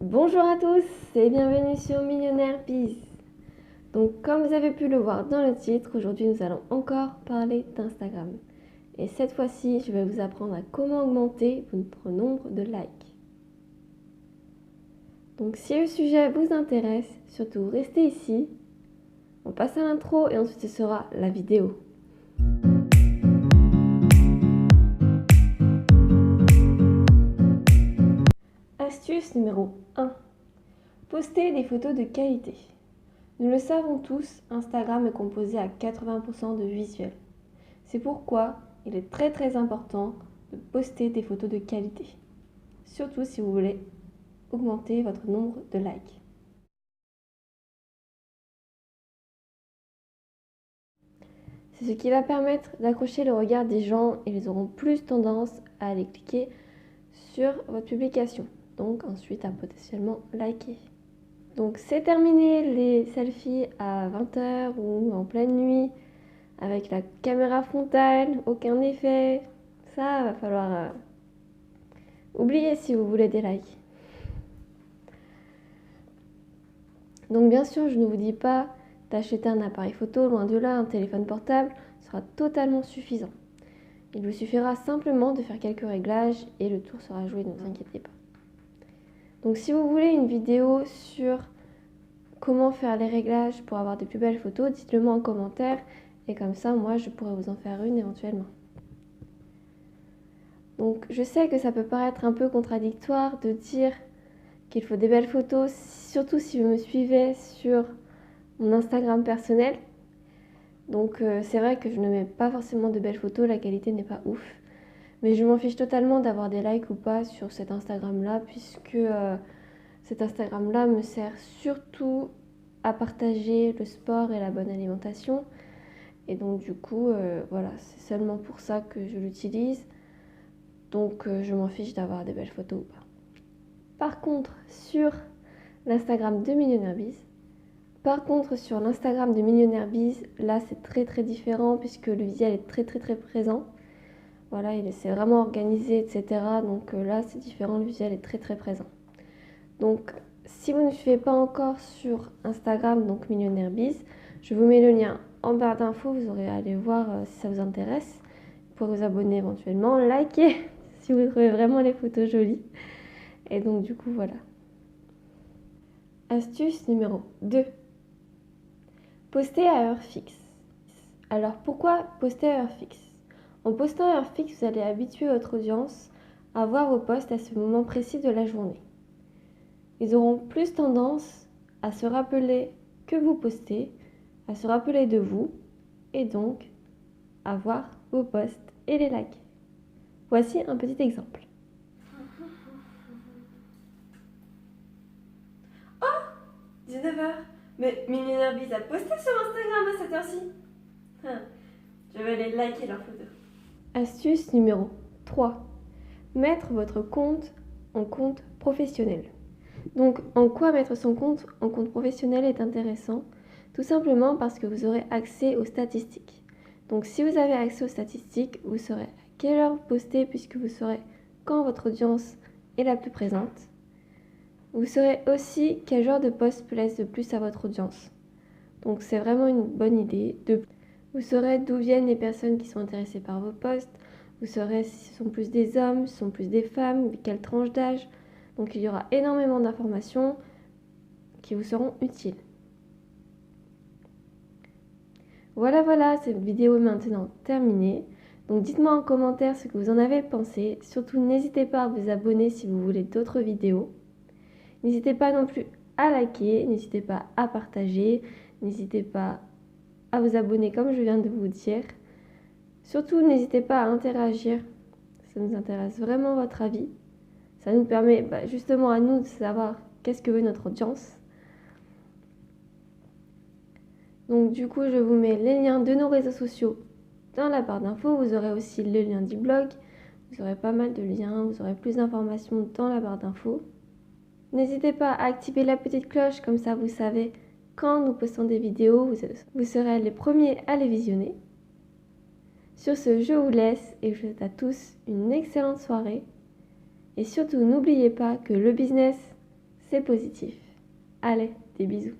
Bonjour à tous et bienvenue sur Millionnaire Biz. Donc comme vous avez pu le voir dans le titre, aujourd'hui nous allons encore parler d'Instagram. Et cette fois-ci, je vais vous apprendre à comment augmenter votre nombre de likes. Donc si le sujet vous intéresse, surtout restez ici. On passe à l'intro et ensuite ce sera la vidéo. Astuce numéro 1. Postez des photos de qualité. Nous le savons tous, Instagram est composé à 80% de visuels. C'est pourquoi il est très important de poster des photos de qualité. Surtout si vous voulez augmenter votre nombre de likes. C'est ce qui va permettre d'accrocher le regard des gens et ils auront plus tendance à aller cliquer sur votre publication. Donc ensuite à potentiellement liker. Donc c'est terminé les selfies à 20h ou en pleine nuit avec la caméra frontale, aucun effet. Ça va falloir oublier si vous voulez des likes. Donc bien sûr, je ne vous dis pas d'acheter un appareil photo, loin de là, un téléphone portable sera totalement suffisant. Il vous suffira simplement de faire quelques réglages et le tour sera joué, ne vous inquiétez pas. Donc si vous voulez une vidéo sur comment faire les réglages pour avoir de plus belles photos, dites-le moi en commentaire et comme ça, moi, je pourrais vous en faire une éventuellement. Donc je sais que ça peut paraître un peu contradictoire de dire qu'il faut des belles photos, surtout si vous me suivez sur mon Instagram personnel. Donc c'est vrai que je ne mets pas forcément de belles photos, la qualité n'est pas ouf. Mais je m'en fiche totalement d'avoir des likes ou pas sur cet Instagram-là, puisque cet Instagram-là me sert surtout à partager le sport et la bonne alimentation. Et donc du coup, voilà, c'est seulement pour ça que je l'utilise. Donc je m'en fiche d'avoir des belles photos ou pas. Par contre, sur l'Instagram de Millionnaire Biz, sur l'Instagram de Millionnaire Biz, là c'est très différent puisque le visuel est très présent. Voilà, il s'est vraiment organisé, etc. Donc là c'est différent, le visuel est très présent. Donc si vous ne suivez pas encore sur Instagram, donc Millionnaire Biz, je vous mets le lien en barre d'infos, vous aurez à aller voir si ça vous intéresse. Vous pouvez vous abonner éventuellement, liker si vous trouvez vraiment les photos jolies. Et donc du coup voilà. Astuce numéro 2. Poster à heure fixe. Alors pourquoi poster à heure fixe? En postant à heure fixe, vous allez habituer votre audience à voir vos posts à ce moment précis de la journée. Ils auront plus tendance à se rappeler que vous postez, à se rappeler de vous et donc à voir vos posts et les liker. Voici un petit exemple. 19h. Mais Millionnaire Biz a posté sur Instagram à cette heure-ci. Je vais aller liker leurs photos. Astuce numéro 3. Mettre votre compte en compte professionnel. Donc, en quoi mettre son compte en compte professionnel est intéressant? Tout simplement parce que vous aurez accès aux statistiques. Donc, si vous avez accès aux statistiques, vous saurez à quelle heure vous postez puisque vous saurez quand votre audience est la plus présente. Vous saurez aussi quel genre de post plaise le plus à votre audience. Donc c'est vraiment une bonne idée. Vous saurez d'où viennent les personnes qui sont intéressées par vos posts. Vous saurez si ce sont plus des hommes, si ce sont plus des femmes, quelle tranche d'âge. Donc il y aura énormément d'informations qui vous seront utiles. Voilà, cette vidéo est maintenant terminée. Donc dites-moi en commentaire ce que vous en avez pensé. Surtout n'hésitez pas à vous abonner si vous voulez d'autres vidéos. N'hésitez pas non plus à liker, n'hésitez pas à partager, n'hésitez pas à vous abonner comme je viens de vous dire. Surtout, n'hésitez pas à interagir, ça nous intéresse vraiment votre avis. Ça nous permet justement à nous de savoir qu'est-ce que veut notre audience. Donc du coup, je vous mets les liens de nos réseaux sociaux dans la barre d'infos. Vous aurez aussi le lien du blog. Vous aurez pas mal de liens, vous aurez plus d'informations dans la barre d'infos. N'hésitez pas à activer la petite cloche, comme ça vous savez quand nous postons des vidéos, vous serez les premiers à les visionner. Sur ce, je vous laisse et je vous souhaite à tous une excellente soirée. Et surtout, n'oubliez pas que le business, c'est positif. Allez, des bisous.